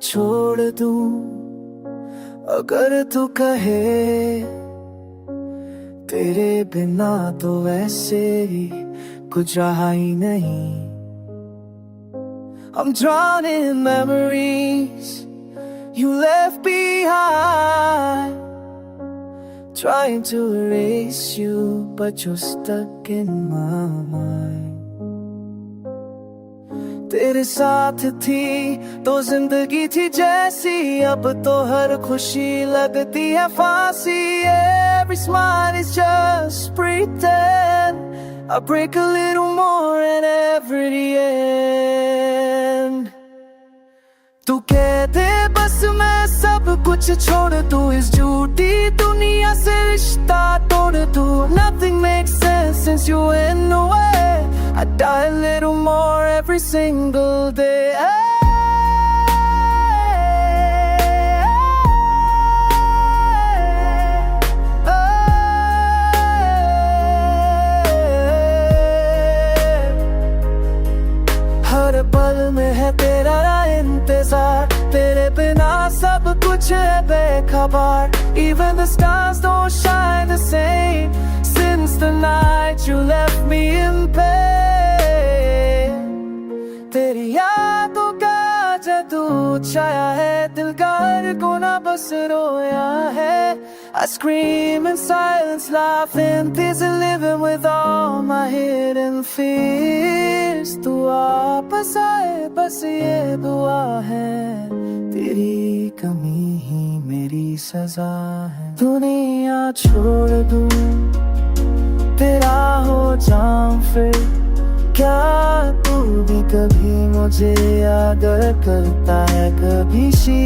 छोड़ दूं अगर तू कहे, तेरे बिना तो वैसे ही कुछ रहा ही नहीं। I'm drowning in memories you left behind, trying to erase you but you're stuck in my mind। तेरे साथ थी तो जिंदगी थी जैसी, अब तो हर खुशी लगती है फांसी। Every smile is just pretend, I break a little more and every end। तू कह दे बस मैं सब कुछ छोड़ दूं, इस झूठी दुनिया से रिश्ता तोड़ दूं। Nothing makes sense since you went away, I die a little more every single day। हर पल में है तेरा इंतजार, तेरे बिना सब कुछ है बेखबर। Even the stars don't shine the same since the night you left me in pain। तेरी यादों का जादू छाया है, दिल का हर कोना बस रोया है। I scream in silence, laughing, tears and living with all my hidden fears। तू वापस आए बस ये दुआ है, तेरी कमी ही मेरी सजा है। दुनिया छोड़ दूं तेरा हो जाऊं फिर, क्या तू भी कभी मुझे याद करता है कभी शी